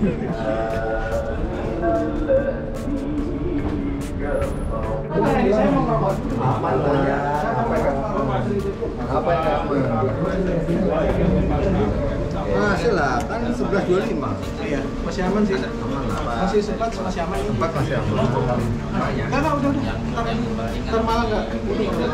Saya mau ngerokok. Aman lah ya. Apa yang aman? Masih lah, kan 11.25. Iya, masih aman sih. Masih sempat, masih aman. Tempat masih aman. Enggak, udah. Ntar malah enggak. Ini udah.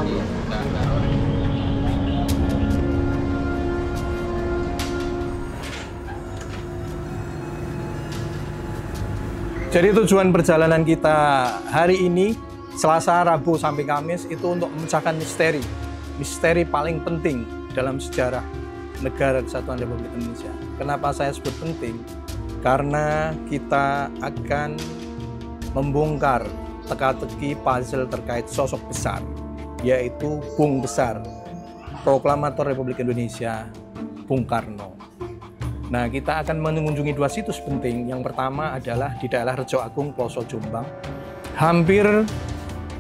Jadi tujuan perjalanan kita hari ini, Selasa, Rabu, sampai Kamis, itu untuk memecahkan misteri. Misteri paling penting dalam sejarah Negara Kesatuan Republik Indonesia. Kenapa saya sebut penting? Karena kita akan membongkar teka-teki puzzle terkait sosok besar, yaitu Bung Besar, Proklamator Republik Indonesia, Bung Karno. Nah, kita akan mengunjungi dua situs penting. Yang pertama adalah di daerah Rejo Agung, Ploso, Jombang. Hampir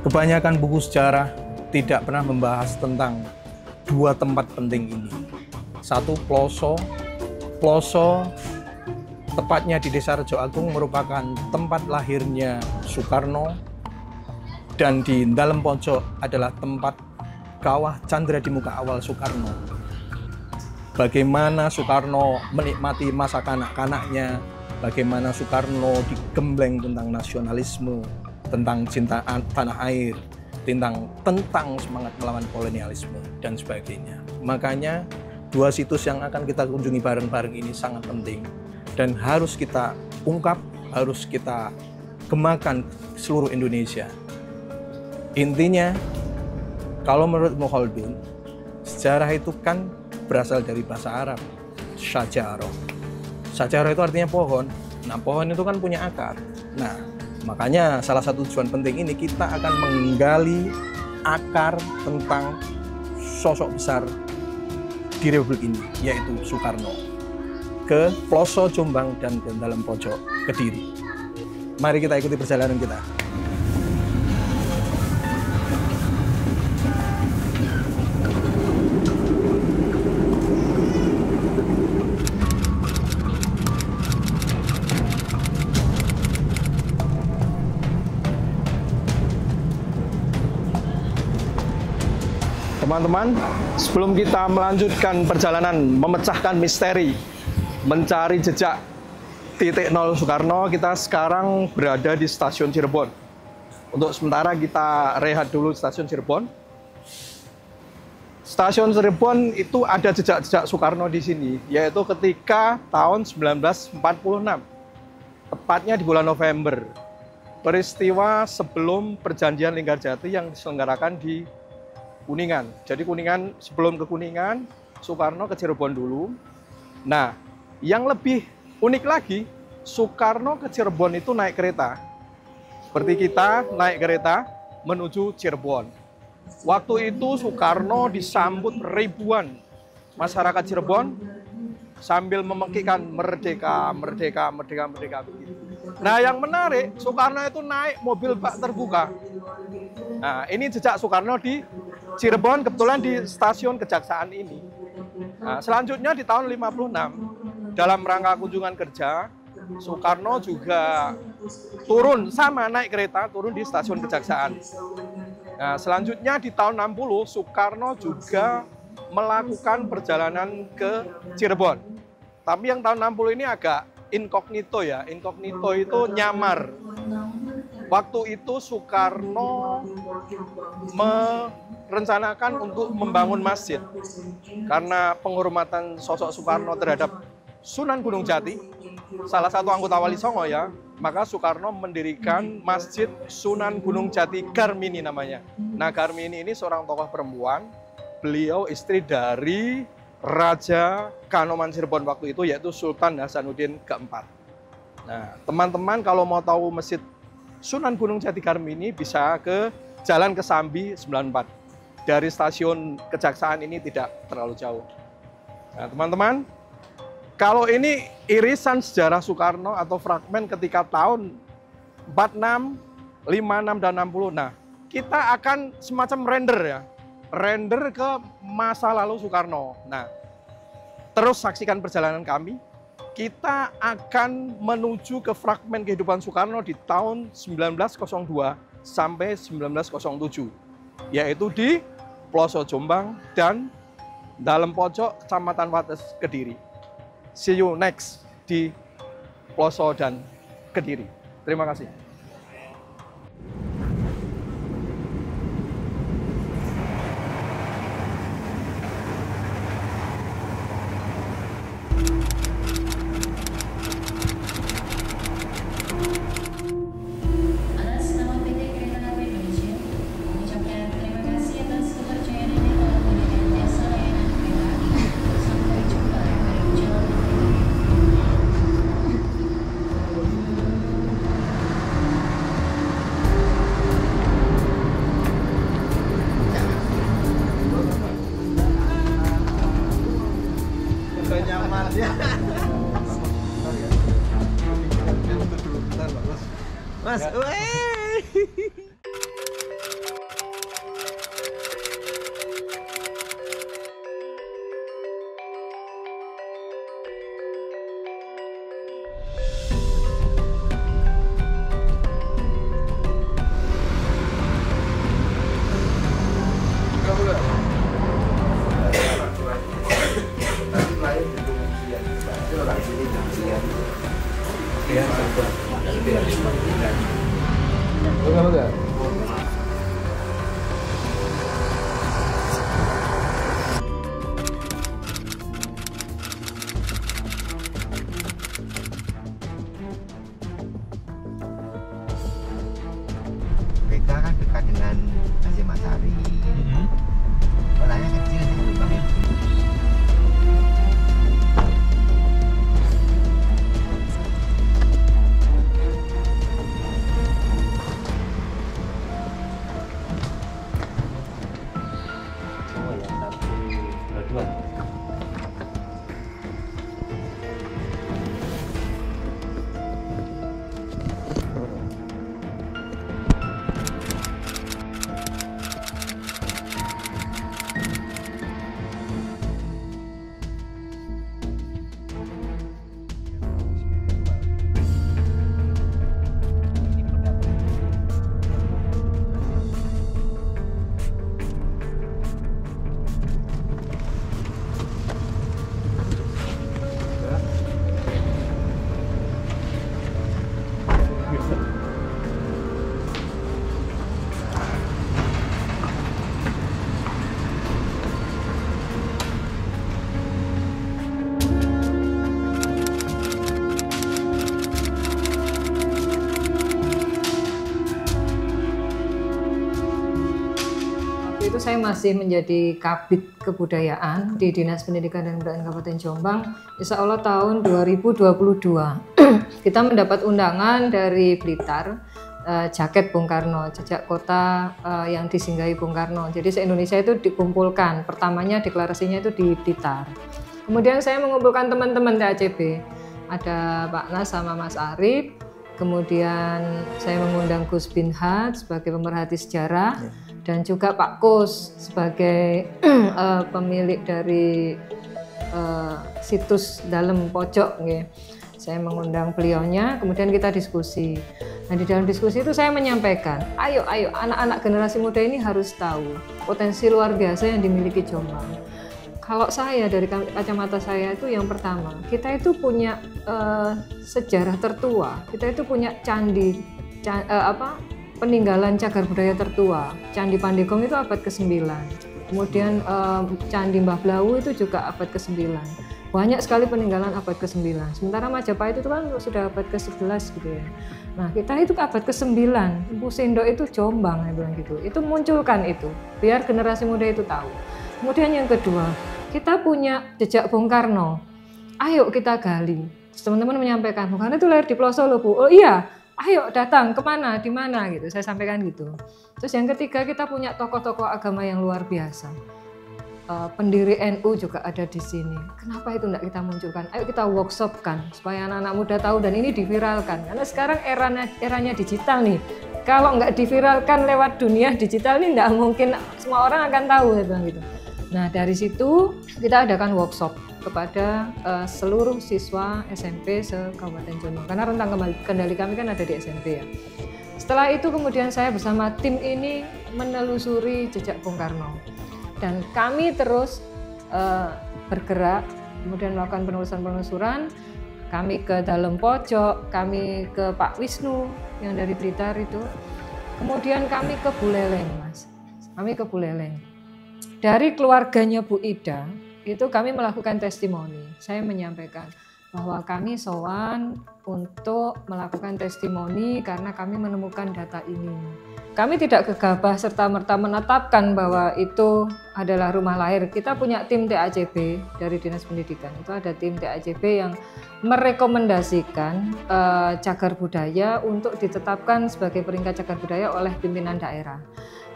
kebanyakan buku sejarah tidak pernah membahas tentang dua tempat penting ini. Satu, Ploso. Ploso, tepatnya di Desa Rejo Agung, merupakan tempat lahirnya Soekarno. Dan di dalam pojok adalah tempat kawah Candra di muka awal Soekarno. Bagaimana Soekarno menikmati masa kanak-kanaknya, bagaimana Soekarno digembleng tentang nasionalisme, tentang cinta tanah air, tentang semangat melawan kolonialisme, dan sebagainya. Makanya, dua situs yang akan kita kunjungi bareng-bareng ini sangat penting dan harus kita ungkap, harus kita gemakan seluruh Indonesia. Intinya, kalau menurut Mukhaldun, sejarah itu kan berasal dari bahasa Arab, syajarah. Syajarah itu artinya pohon. Nah, pohon itu kan punya akar. Nah, makanya salah satu tujuan penting ini kita akan menggali akar tentang sosok besar di Republik ini, yaitu Soekarno, ke Ploso, Jombang, dan ke dalam pojok Kediri. Mari kita ikuti perjalanan kita. Teman-teman, sebelum kita melanjutkan perjalanan memecahkan misteri, mencari jejak titik nol Soekarno, kita sekarang berada di stasiun Cirebon. Untuk sementara kita rehat dulu di stasiun Cirebon. Stasiun Cirebon itu ada jejak-jejak Soekarno di sini, yaitu ketika tahun 1946, tepatnya di bulan November. Peristiwa sebelum perjanjian Linggarjati yang diselenggarakan di Kuningan. Jadi Kuningan, sebelum ke Kuningan, Soekarno ke Cirebon dulu. Nah, yang lebih unik lagi, Soekarno ke Cirebon itu naik kereta. Seperti kita naik kereta menuju Cirebon. Waktu itu Soekarno disambut ribuan masyarakat Cirebon sambil memekikkan merdeka, merdeka, merdeka, merdeka. Nah, yang menarik, Soekarno itu naik mobil bak terbuka. Nah, ini jejak Soekarno di Cirebon, kebetulan di stasiun Kejaksaan ini. Nah, selanjutnya di tahun 56, dalam rangka kunjungan kerja, Soekarno juga turun, sama naik kereta, turun di stasiun Kejaksaan. Nah, selanjutnya di tahun 60, Soekarno juga melakukan perjalanan ke Cirebon. Tapi yang tahun 60 ini agak inkognito ya, inkognito itu nyamar. Waktu itu Soekarno merencanakan untuk membangun masjid. Karena penghormatan sosok Soekarno terhadap Sunan Gunung Jati, salah satu anggota Wali Songo ya, maka Soekarno mendirikan Masjid Sunan Gunung Jati Garmini namanya. Nah, Garmini ini seorang tokoh perempuan, beliau istri dari Raja Kanoman Cirebon waktu itu, yaitu Sultan Hasanuddin keempat. Nah, teman-teman kalau mau tahu Masjid Sunan Gunung Jati Garmini bisa ke Jalan Kesambi 94. Dari stasiun Kejaksaan ini tidak terlalu jauh. Nah, teman-teman, kalau ini irisan sejarah Soekarno atau fragmen ketika tahun 46, 56, dan 60. Nah, kita akan semacam render ya. Render ke masa lalu Soekarno. Nah, terus saksikan perjalanan kami. kita akan menuju ke fragmen kehidupan Soekarno di tahun 1902 sampai 1907, yaitu di Ploso Jombang dan dalam pojok Kecamatan Wates Kediri. See you next di Ploso dan Kediri. Terima kasih. Atas nama PT Kereta Api Indonesia, mengucapkan terima kasih atas kepercayaan Anda telah memberikan jasa layanan kereta api. Sampai jumpa pada perjalanan berikutnya. Udah nyaman ya. Mas, Kita kan dekat dengan Hasyim-Asyari. Kotanya kecil sih Lubang ya. oh ya, 122. Itu saya masih menjadi Kabid Kebudayaan di Dinas Pendidikan dan Kebudayaan Kabupaten Jombang. Insya Allah tahun 2022 kita mendapat undangan dari Blitar, jaket Bung Karno, jejak kota yang disinggahi Bung Karno. Jadi se-Indonesia itu dikumpulkan. Pertamanya deklarasinya itu di Blitar. Kemudian saya mengumpulkan teman-teman TACB. Ada Pak Nas sama Mas Arif. Kemudian saya mengundang Gus Binhat sebagai pemerhati sejarah. Dan juga Pak Kus sebagai pemilik dari situs dalam pojok. Saya mengundang beliaunya, kemudian kita diskusi. Nah, di dalam diskusi itu saya menyampaikan, ayo anak-anak generasi muda ini harus tahu potensi luar biasa yang dimiliki Jombang. Kalau saya dari kacamata saya itu yang pertama, kita itu punya sejarah tertua, kita itu punya candi, peninggalan cagar budaya tertua. Candi Pandegong itu abad ke-9. Kemudian Candi Mbah Blawu itu juga abad ke-9. Banyak sekali peninggalan abad ke-9. Sementara Majapahit itu kan sudah abad ke-11 gitu ya. Nah, kita itu abad ke-9. Empu Sindok itu Jombang, ya bilang gitu. Itu munculkan itu, biar generasi muda itu tahu. Kemudian yang kedua, kita punya jejak Bung Karno. Ayo kita gali. Teman-teman menyampaikan, Bung Karno itu lahir di Ploso loh, Bu. Oh iya, ayo datang kemana, di mana gitu. Saya sampaikan gitu. Terus yang ketiga, kita punya tokoh-tokoh agama yang luar biasa. Pendiri NU juga ada di sini. Kenapa itu tidak kita munculkan? Ayo kita workshopkan supaya anak-anak muda tahu dan ini diviralkan. Karena sekarang eranya digital nih. Kalau nggak diviralkan lewat dunia digital ini nggak mungkin semua orang akan tahu gitu. Nah, dari situ kita adakan workshop kepada seluruh siswa SMP se-Kabupaten Jombang. Karena rentang kendali kami kan ada di SMP ya. Setelah itu kemudian saya bersama tim ini menelusuri jejak Bung Karno. Dan kami terus bergerak, kemudian melakukan penelusuran. Kami ke dalam pojok, kami ke Pak Wisnu yang dari Blitar itu. Kemudian kami ke Buleleng, Mas. Kami ke Buleleng. Dari keluarganya Bu Ida, itu kami melakukan testimoni. Saya menyampaikan bahwa kami sowan untuk melakukan testimoni karena kami menemukan data ini. Kami tidak gegabah serta-merta menetapkan bahwa itu adalah rumah lahir. Kita punya tim TACB dari Dinas Pendidikan. Itu ada tim TACB yang merekomendasikan cagar budaya untuk ditetapkan sebagai peringkat cagar budaya oleh pimpinan daerah.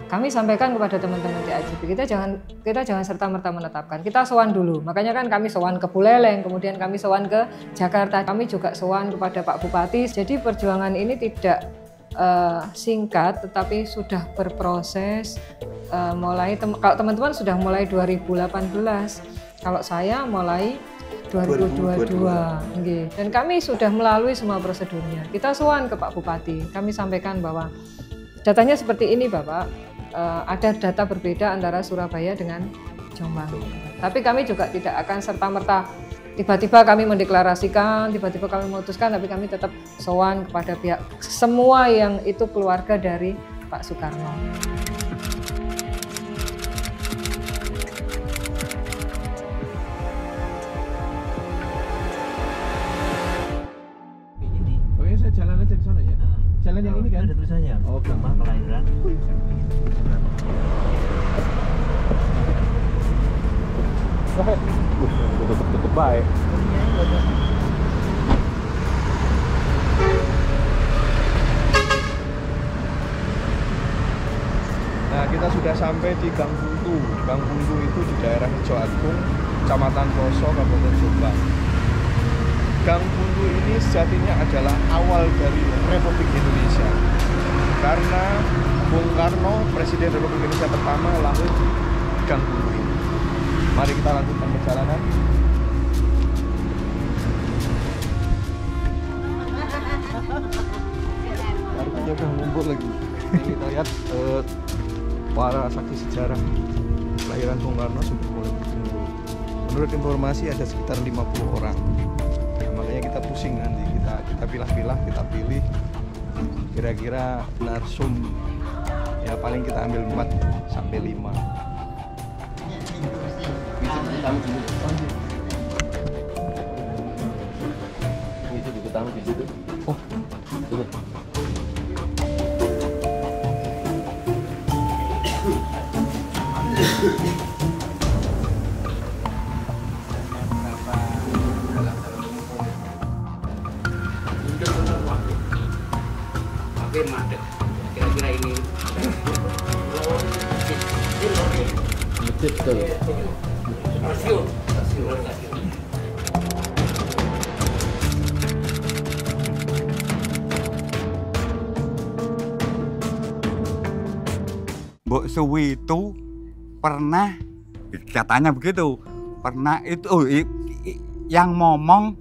Kami sampaikan kepada teman-teman TACB, kita jangan serta-merta menetapkan. Kita sowan dulu. Makanya kan kami sowan ke Buleleng, kemudian kami sowan ke Jakarta. Kami juga sowan kepada Pak Bupati. Jadi perjuangan ini tidak singkat, tetapi sudah berproses. Kalau teman-teman sudah mulai 2018, kalau saya mulai 2022. Dan kami sudah melalui semua prosedurnya. Kita sowan ke Pak Bupati, kami sampaikan bahwa datanya seperti ini Bapak, ada data berbeda antara Surabaya dengan Jombang. Tapi kami juga tidak akan serta-merta tiba-tiba kami mendeklarasikan, tiba-tiba kami memutuskan, tapi kami tetap sowan kepada pihak semua yang itu keluarga dari Pak Soekarno. Oke, saya jalan aja ke sana ya. Jalan yang ini kan? Ada tulisannya. Oh, Nama kelahiran. Tutup baik. Nah, kita sudah sampai di Gang Buntu. Gang Buntu itu di daerah Hijau Agung, Kecamatan Poso, Kabupaten Jombang. Gang Buntu ini sejatinya adalah awal dari Republik Indonesia. Karena Bung Karno, Presiden Republik Indonesia pertama, lahir di Gang Buntu ini. Mari kita lanjutkan perjalanan. Artinya udah ngumpul lagi. Ini kita lihat para saksi sejarah kelahiran Bung Karno sudah mulai berkumpul. Menurut informasi ada sekitar 50 orang. Nah, makanya kita pusing nanti, kita pilah-pilah, kita pilih kira-kira narsum ya paling kita ambil 4 sampai 5. Oh, kira-kira ini Mbok Suwi itu pernah, katanya begitu, pernah itu yang ngomong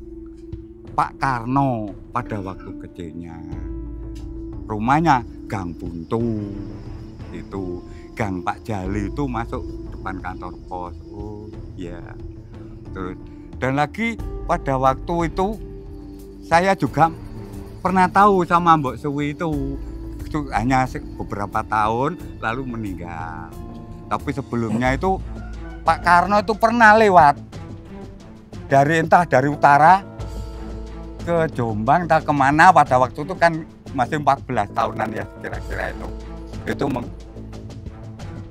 Pak Karno pada waktu kecilnya. Rumahnya Gang Buntu, itu Gang Pak Jali itu masuk depan kantor pos. Oh ya. Terus dan lagi pada waktu itu saya juga pernah tahu sama Mbok Suwi itu hanya beberapa tahun lalu meninggal. Tapi sebelumnya itu Pak Karno itu pernah lewat entah dari utara ke Jombang entah kemana, pada waktu itu kan masih 14 tahunan ya kira-kira itu. Itu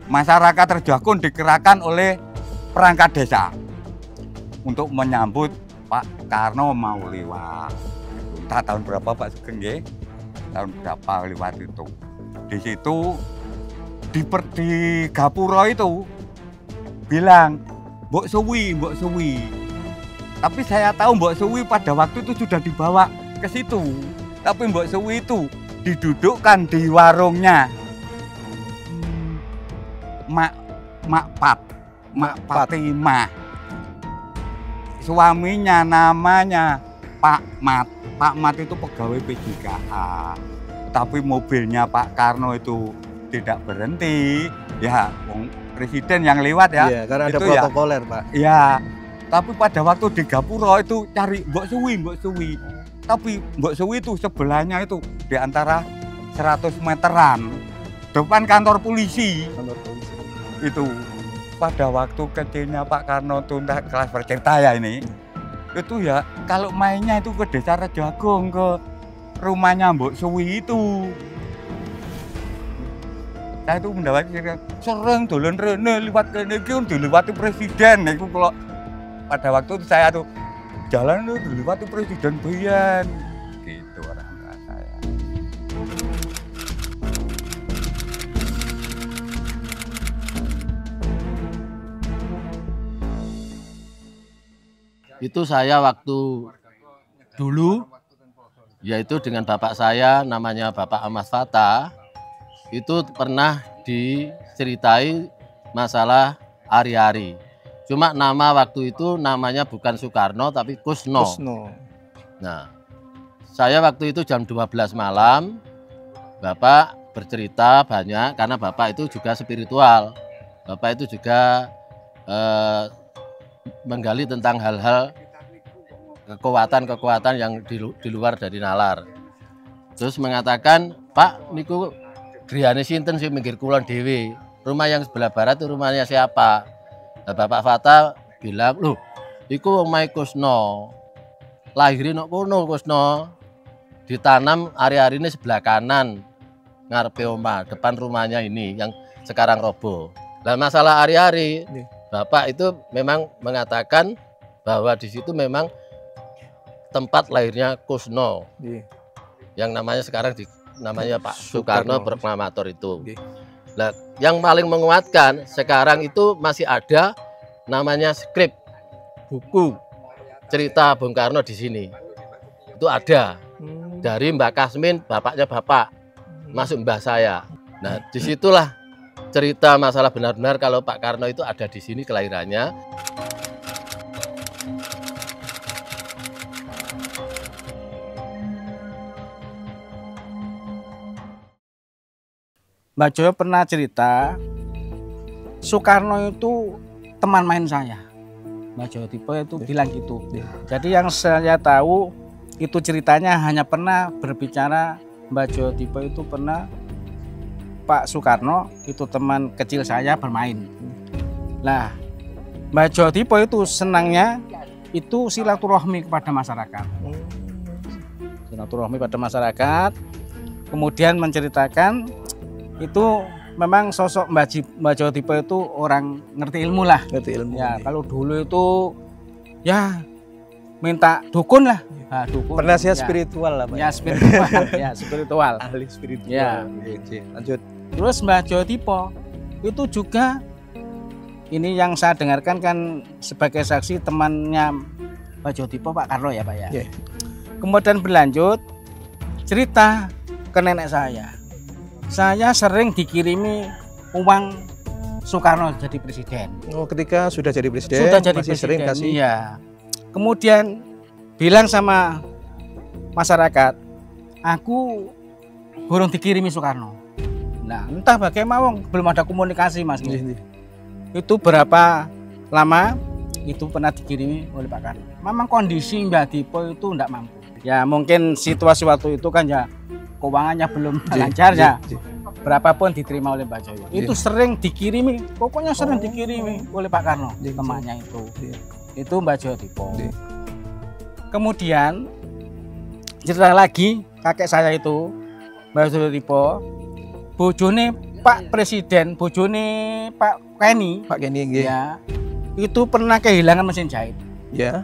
masyarakat Rejakun dikerahkan oleh perangkat desa untuk menyambut Pak Karno mau lewat. Entah tahun berapa Pak Sugeng nggih? Tahun berapa lewat itu. Di situ di Gapura itu bilang Mbok Suwi. Tapi saya tahu Mbok Suwi pada waktu itu sudah dibawa ke situ. Tapi Mbok Suwi itu didudukkan di warungnya Mak Pat. Mak Fatimah. Suaminya namanya Pak Mat. Pak Mat itu pegawai PJKA. Tapi mobilnya Pak Karno itu tidak berhenti. Ya, presiden yang lewat ya. Iya, karena ada itu protokoler, Pak. Ya, tapi pada waktu di Gapura itu cari Mbok Suwi. Tapi Mbok Suwi itu sebelahnya itu di antara 100 meteran depan kantor polisi. Itu pada waktu kecilnya Pak Karno itu entah kelas bercerita ya ini. Itu ya kalau mainnya itu ke Desa Rejagong, ke rumahnya Mbok Suwi itu. Saya itu mendapat sering dolen rene liwat kene iki dilewati presiden. Iku kalau pada waktu itu saya tuh jalan itu dilewati presiden Biyen. Gitu orang tua saya. Itu saya waktu dulu, yaitu dengan bapak saya namanya Bapak Ahmad Fattah, itu pernah diceritai masalah ari-ari. Cuma nama waktu itu namanya bukan Soekarno tapi Kusno. Nah, saya waktu itu jam 12 malam, Bapak bercerita banyak karena Bapak itu juga spiritual. Bapak itu juga menggali tentang hal-hal kekuatan-kekuatan yang di luar dari nalar. Terus mengatakan, Pak, niku griyane sinten sing minggir kulon dhewe. Rumah yang sebelah barat itu rumahnya siapa? Nah, Bapak Fattah bilang, loh, iku omahe Kusno. Lahirin nang kono Kusno. Ditanam ari-arine sebelah kanan ngarepe omah, depan rumahnya ini yang sekarang roboh. Nah, masalah ari-ari, Bapak itu memang mengatakan bahwa di situ memang tempat lahirnya Kusno. Yang namanya sekarang namanya Pak Soekarno proklamator itu. Nah, yang paling menguatkan sekarang itu masih ada namanya skrip buku cerita Bung Karno di sini. Itu ada dari Mbak Kasmin, bapaknya Bapak, masuk Mbah saya. Nah, disitulah cerita masalah benar-benar kalau Pak Karno itu ada di sini kelahirannya. Mbak Joyo pernah cerita Soekarno itu teman main saya. Mbak Joyo Tipe itu bilang gitu. Jadi yang saya tahu itu ceritanya hanya pernah berbicara Mbak Joyo Tipe itu pernah Pak Soekarno itu teman kecil saya bermain. Nah, Mbak Joyo Tipe itu senangnya itu silaturahmi kepada masyarakat. Silaturahmi pada masyarakat. Kemudian menceritakan itu memang sosok Mbak Joyo Tipe itu orang ngerti ilmu lah. Ngerti ilmu. Ya, kalau dulu itu ya minta dukun lah. Nah, dukun. Penasihat ya. Spiritual lah, Pak. Ya, spiritual. Ya, spiritual. Ahli spiritual. Ya. Lanjut. Terus Mbak Joyo Tipe itu juga ini yang saya dengarkan kan sebagai saksi temannya Mbak Joyo Tipe Pak Karno ya, Pak ya. Yeah. Kemudian berlanjut cerita ke nenek saya. Saya sering dikirimi uang Soekarno jadi presiden. Oh, ketika sudah jadi presiden, Sudah jadi masih presiden, sering kasih. Iya. Kemudian bilang sama masyarakat, aku burung dikirimi Soekarno. Nah, entah bagaimana belum ada komunikasi, Mas. Itu berapa lama itu pernah dikirimi oleh Pak Karno. Memang kondisi Mbak Dipo itu tidak mampu. Ya mungkin situasi waktu itu kan ya keuangannya belum lancar ya. Berapapun diterima oleh Mbak Joyo. Itu sering dikirimi, pokoknya sering dikirimi oleh Pak Karno, temannya itu. Itu Mbak Joyo Dipo. Kemudian cerita lagi kakek saya itu Mbak Joyo Dipo, bojone Pak Presiden, bojone Pak Kenny. Pak Kenny nggih. Ya. Itu pernah kehilangan mesin jahit. Ya.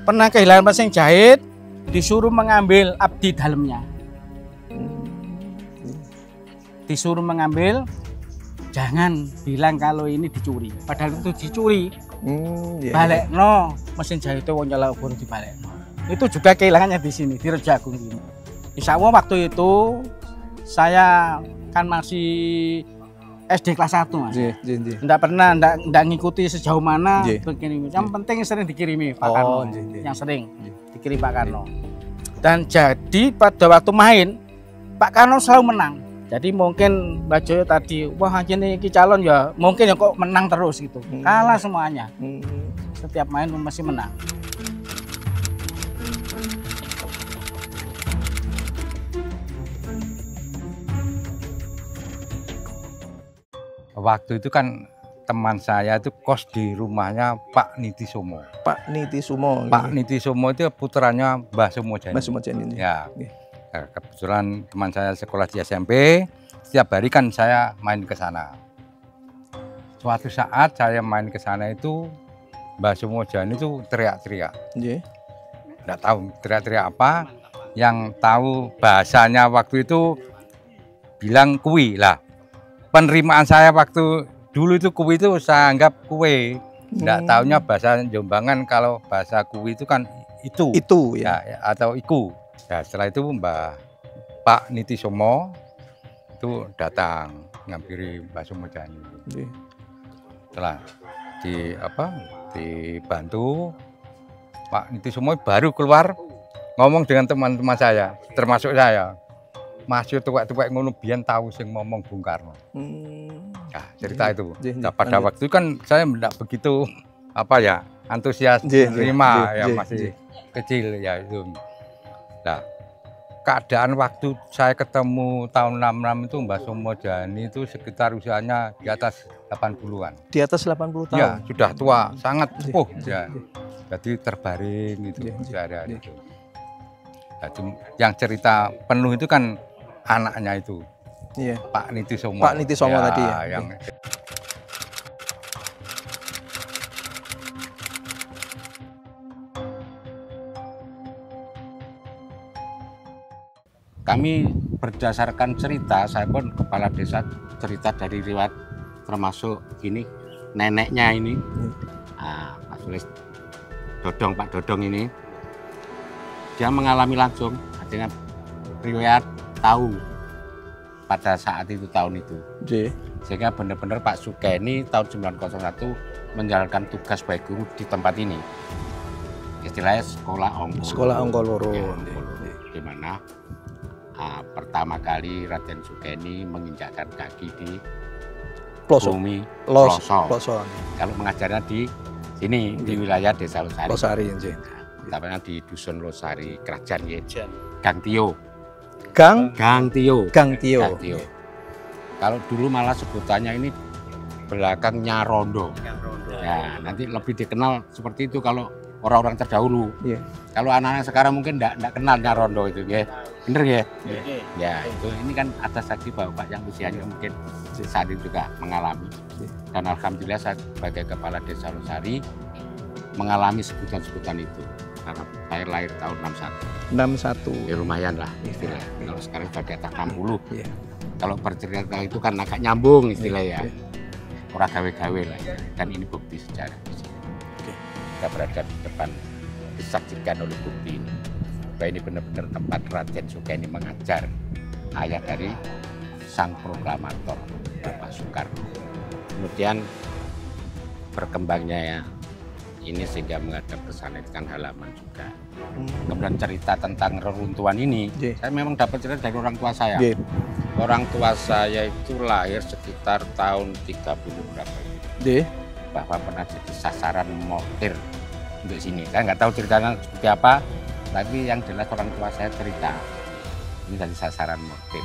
Pernah kehilangan mesin jahit, disuruh mengambil abdi dalamnya. Disuruh mengambil, jangan bilang kalau ini dicuri. Padahal itu dicuri. Balik no mesin jahit itu wong nyala baru dibalik. Itu juga kehilangannya di sini di Rejagong ini. Insya Allah waktu itu saya kan masih SD kelas 1 Mas. Nggih, nggih, nggih. Nggak pernah nggak ngikuti sejauh mana Nggih. begini. Yang penting sering dikirimi Pak Oh, Karno. nggih, nggih. Yang sering dikirim Pak Karno. Dan jadi pada waktu main Pak Karno selalu menang. Jadi mungkin Mbak Joyo tadi, wah ini calon ya mungkin ya kok menang terus gitu. Kalah semuanya. Setiap main masih menang. Waktu itu kan teman saya itu kos di rumahnya Pak Niti Somo. Pak Niti Sumo. Pak Niti Somo itu putranya Mbah Sumojani. Mas Sumojani. Ya. Nggih. Nah, kebetulan teman saya sekolah di SMP, setiap hari kan saya main ke sana. Suatu saat saya main ke sana itu Mbah Sumojani itu teriak-teriak. Nggih. Nggak tahu teriak-teriak apa. Yang tahu bahasanya waktu itu bilang kui lah. Penerimaan saya waktu dulu itu kui itu saya anggap kue. Nggak tahunya bahasa Jombangan kalau bahasa kui itu kan itu. Itu ya. Atau iku. Ya, setelah itu Pak Niti Somo itu datang ngampiri Mbah Sumojani. Setelah dibantu Pak Niti Somo baru keluar ngomong dengan teman-teman saya, termasuk saya. Masih tuwek-tuwek ngono biyen tahu sing ngomong Bung Karno. Nah, cerita itu. Nah, pada waktu itu kan saya tidak begitu antusias terima ya masih kecil ya itu. Nah, keadaan waktu saya ketemu tahun 66 itu Mbah Sumojani itu sekitar usianya di atas 80-an. Di atas 80 tahun. Ya, sudah tua, sangat sepuh ya. Jadi terbaring itu sehari-hari itu. Jadi yang cerita penuh itu kan anaknya itu. Iya. Pak Niti Somo. Pak Niti Somo tadi ya. Yang kami berdasarkan cerita, saya pun kepala desa cerita dari riwayat termasuk ini neneknya ini, Pak Sulis Dodong, Pak Dodong ini, dia mengalami langsung dengan riwayat tahu pada saat itu tahun itu. Sehingga benar-benar Pak Sukeni tahun 901 menjalankan tugas sebagai guru di tempat ini. Istilahnya sekolah Ongko. Sekolah Ongko Loro. Di mana pertama kali Raden Sukeni menginjakkan kaki di bumi Ploso. Kalau mengajarnya di sini di wilayah Desa Losari. Losari, Tepatnya di Dusun Losari, Kerajaan Gang Tio. Gang Tio. Tio. Kalau dulu malah sebutannya ini belakang Nyarondo. Ya, nanti lebih dikenal seperti itu kalau orang-orang terdahulu. Iya. Kalau anak-anak sekarang mungkin enggak kenal Nyarondo itu, ya. Bener ya? Ya, itu ini kan ada saksi bapak yang usianya mungkin saat itu juga mengalami. Dan alhamdulillah saya sebagai kepala Desa Losari mengalami sebutan-sebutan itu. Karena saya lahir tahun 61. Ya lumayan lah istilahnya. Kalau sekarang sudah di atas 60. Iya. Kalau bercerita itu kan agak nyambung istilahnya. Orang gawe-gawe lah. Dan ini bukti sejarah. Kita berada di depan disaksikan oleh bukti ini. Bahwa ini benar-benar tempat Raden Sukeni mengajar ayah dari sang proklamator Pak Soekarno. Kemudian berkembangnya ya ini sehingga menghadap ke sana itu kan halaman juga. Kemudian cerita tentang reruntuhan ini, saya memang dapat cerita dari orang tua saya. Orang tua saya itu lahir sekitar tahun 30 berapa. Bahwa pernah jadi sasaran mortir untuk sini. Saya nggak tahu ceritanya seperti apa, tapi yang jelas orang tua saya cerita ini dari sasaran mortir.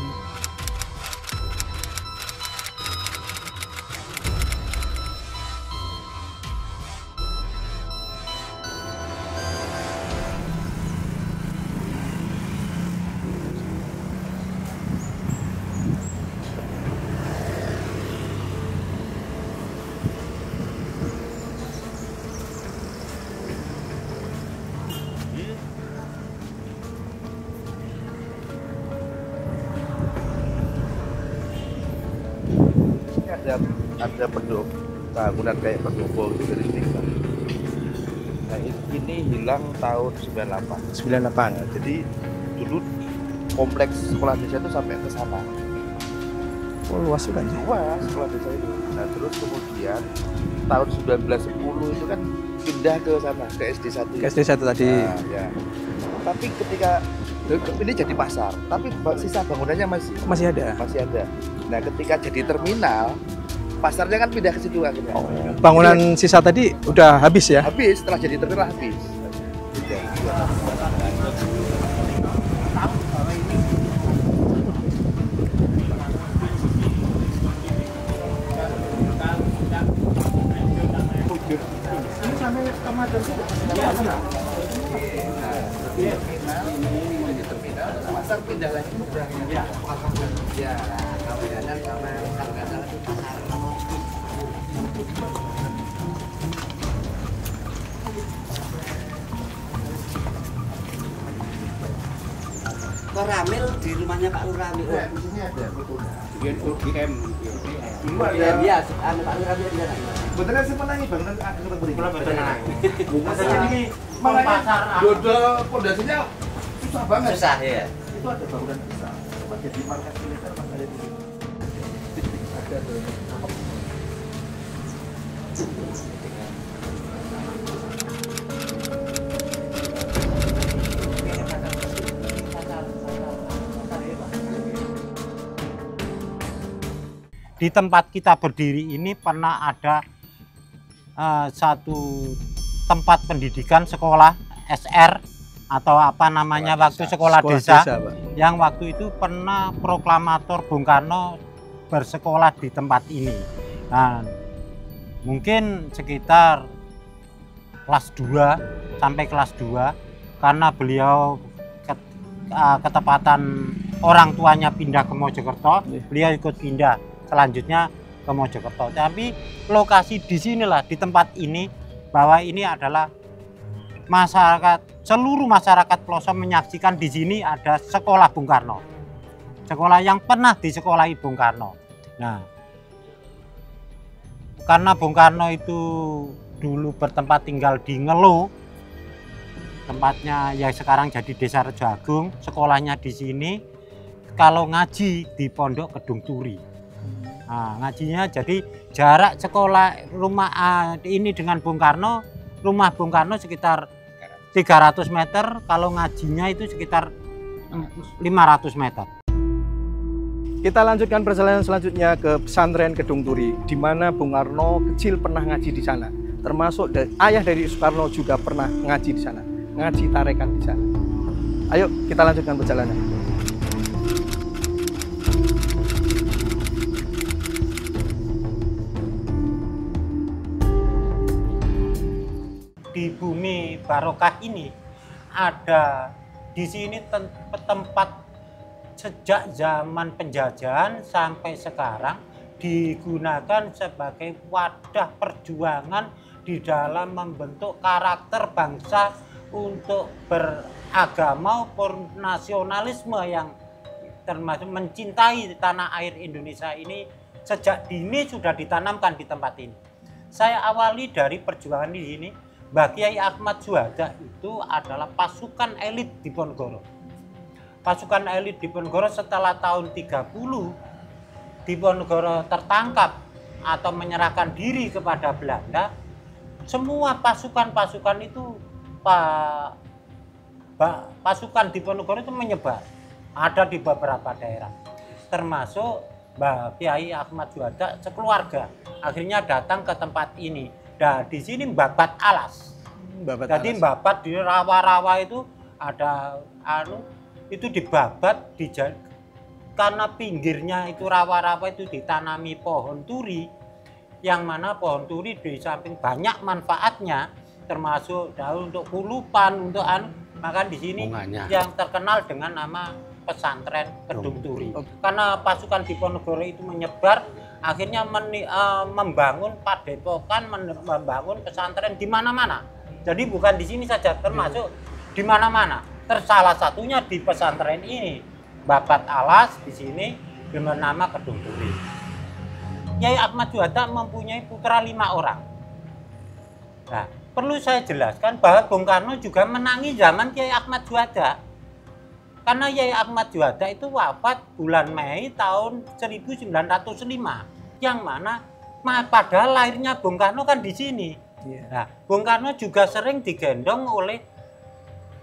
Ada bentuk bangunan kayak pendopo gitu dari desa. Nah ini hilang tahun 98. Jadi dulu kompleks sekolah desa itu sampai ke sana. Oh, luas juga nih. Luas sekolah desa itu. Nah terus kemudian tahun 1910 itu kan pindah ke sana, ke SD 1. Ke SD 1 tadi. Nah, ya. Tapi ketika ini jadi pasar, tapi sisa bangunannya masih ada. Nah ketika jadi terminal, pasarnya kan pindah ke situ akhirnya. Oh, bangunan sisa tadi udah habis ya? Habis, setelah jadi terminal habis. Ini sampai Ramadan juga. Pasar pindah lagi ya. Ya, kadang sama kadang itu pasar. Kok Ramil di rumahnya Pak Lurah Ramil? Ya, di sini ada betulnya. UGM. Ya, Dia anu Pak Lurah Ramil di sana. beneran sih menangi bangunan kita beri. Benar. Maksudnya ini makanya dodol pondasinya susah banget. Susah ya. Itu ada bangunan besar. Jadi markas militer pas ada di sini. Ada tuh. Di tempat kita berdiri ini pernah ada satu tempat pendidikan sekolah SR atau apa namanya waktu sekolah desa yang waktu itu pernah proklamator Bung Karno bersekolah di tempat ini. Nah, mungkin sekitar kelas 2 sampai kelas 2 karena beliau ketepatan orang tuanya pindah ke Mojokerto, beliau ikut pindah selanjutnya ke Mojokerto. Tapi lokasi di sinilah, di tempat ini, bahwa ini adalah masyarakat, seluruh masyarakat pelosok menyaksikan di sini ada sekolah Bung Karno. Sekolah yang pernah disekolahi Bung Karno. Nah, karena Bung Karno itu dulu bertempat tinggal di Ngelo, tempatnya yang sekarang jadi Desa Rejo Agung, sekolahnya di sini. Kalau ngaji di Pondok Kedung Turi. Nah, ngajinya jadi jarak sekolah rumah ini dengan Bung Karno, rumah Bung Karno sekitar 300 meter, kalau ngajinya itu sekitar 500 meter. Kita lanjutkan perjalanan selanjutnya ke pesantren Kedung Turi, di mana Bung Karno kecil pernah ngaji di sana. Termasuk ayah dari Soekarno juga pernah ngaji di sana, ngaji tarekat di sana. Ayo kita lanjutkan perjalanan. Di bumi barokah ini ada di sini tempat sejak zaman penjajahan sampai sekarang digunakan sebagai wadah perjuangan di dalam membentuk karakter bangsa untuk beragama maupun nasionalisme yang termasuk mencintai tanah air Indonesia ini sejak dini sudah ditanamkan di tempat ini. Saya awali dari perjuangan di sini. Mbah Kiai Ahmad Juanda itu adalah pasukan elit Diponegoro. Pasukan elit Diponegoro setelah tahun 30 Diponegoro tertangkap atau menyerahkan diri kepada Belanda. Semua pasukan-pasukan itu pasukan Diponegoro itu menyebar. Ada di beberapa daerah. Termasuk Mbah Kiai Ahmad Juanda sekeluarga. Akhirnya datang ke tempat ini. Nah, di sini Babat Alas. Jadi Babat di rawa-rawa itu ada itu dibabat karena pinggirnya itu rawa-rawa itu ditanami pohon turi, yang mana pohon turi di samping banyak manfaatnya, termasuk daun untuk kulupan, untuk maka di sini yang terkenal dengan nama pesantren Kedung Turi. Karena pasukan Diponegoro itu menyebar, akhirnya membangun padepokan, membangun pesantren di mana-mana. Jadi bukan di sini saja, termasuk di mana-mana. Salah satunya di pesantren ini, Babat Alas di sini dengan nama Kedung Turi. Kiai Ahmad Juanda mempunyai putra 5 orang. Nah, perlu saya jelaskan bahwa Bung Karno juga menangi zaman Kiai Ahmad Juanda. Karena Yai Ahmad Juanda itu wafat bulan Mei tahun 1905, yang mana padahal lahirnya Bung Karno kan di sini. Nah, Bung Karno juga sering digendong oleh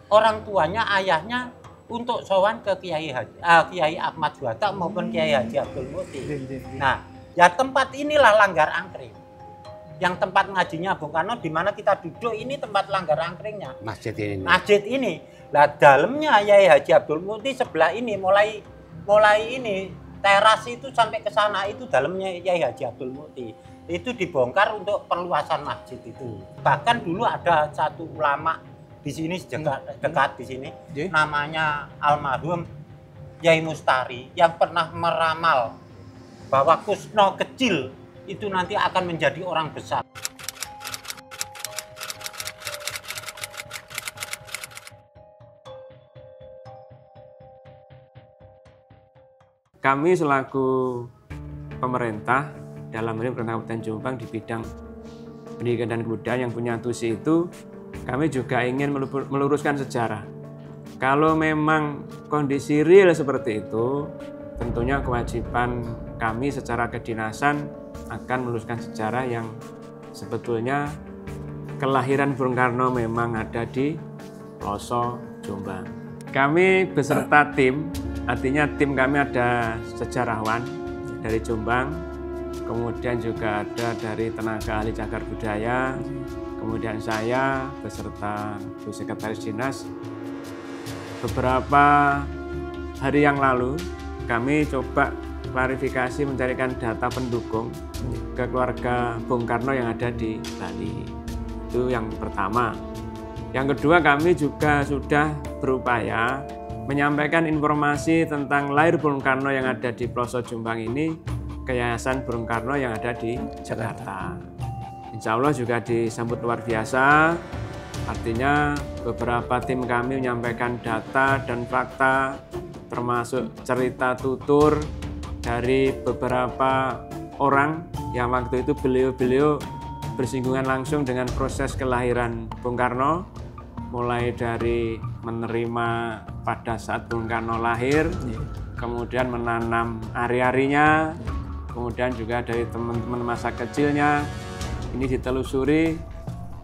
orang tuanya, ayahnya untuk sowan ke Kiai Ahmad Juanda maupun Kiai Haji Abdul Muti. Nah, ya tempat inilah Langgar Angkring. Yang tempat ngajinya Bung Karno, di mana kita duduk ini tempat Langgar Angkringnya. Masjid ini. Masjid ini. Lah dalamnya Yai Haji Abdul Muti sebelah ini mulai ini teras itu sampai ke sana itu dalamnya Yai Haji Abdul Muti. Itu dibongkar untuk perluasan masjid itu. Bahkan dulu ada satu ulama di sini dekat di sini, namanya almarhum Yai Mustari, yang pernah meramal bahwa Kusno kecil itu nanti akan menjadi orang besar. Kami selaku pemerintah dalam hal ini pemerintah Kabupaten Jombang di bidang pendidikan dan kebudayaan yang punya tusi itu, kami juga ingin meluruskan sejarah. Kalau memang kondisi real seperti itu, tentunya kewajiban kami secara kedinasan akan meluruskan sejarah yang sebetulnya kelahiran Bung Karno memang ada di Ploso, Jombang. Kami beserta tim, artinya tim kami ada sejarawan dari Jombang, kemudian juga ada dari tenaga ahli cagar budaya, kemudian saya beserta Bu Sekretaris Dinas. Beberapa hari yang lalu kami coba klarifikasi mencarikan data pendukung ke keluarga Bung Karno yang ada di Bali. Itu yang pertama. Yang kedua, kami juga sudah berupaya menyampaikan informasi tentang lahir Bung Karno yang ada di Ploso Jombang ini ke Yayasan Bung Karno yang ada di Jakarta. Insya Allah juga disambut luar biasa. Artinya beberapa tim kami menyampaikan data dan fakta termasuk cerita tutur dari beberapa orang yang waktu itu beliau bersinggungan langsung dengan proses kelahiran Bung Karno, mulai dari menerima pada saat Bung Karno lahir, kemudian menanam ari-arinya, kemudian juga dari teman-teman masa kecilnya. Ini ditelusuri,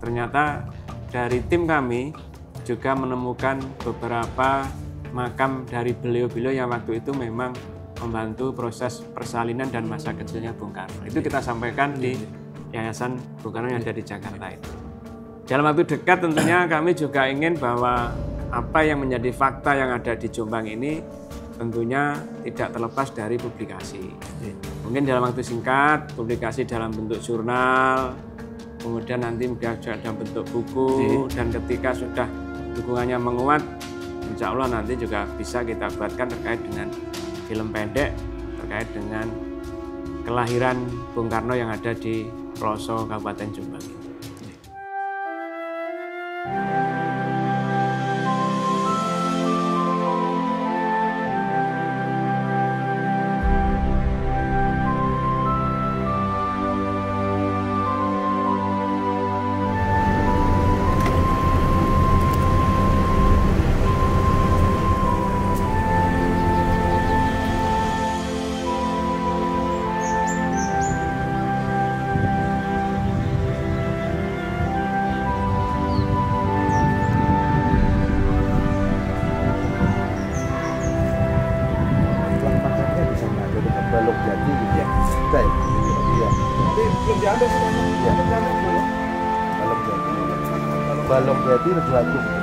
ternyata dari tim kami juga menemukan beberapa makam dari beliau-beliau yang waktu itu memang membantu proses persalinan dan masa kecilnya Bung Karno. Itu kita sampaikan di Yayasan Bung Karno yang ada di Jakarta itu. Dalam waktu dekat tentunya kami juga ingin bahwa apa yang menjadi fakta yang ada di Jombang ini tentunya tidak terlepas dari publikasi. Mungkin dalam waktu singkat, publikasi dalam bentuk jurnal, kemudian nanti juga dalam bentuk buku, dan ketika sudah dukungannya menguat, insya Allah nanti juga bisa kita buatkan terkait dengan film pendek terkait dengan kelahiran Bung Karno yang ada di Ploso, Kabupaten Jombang. Balong Jati Raja Agung.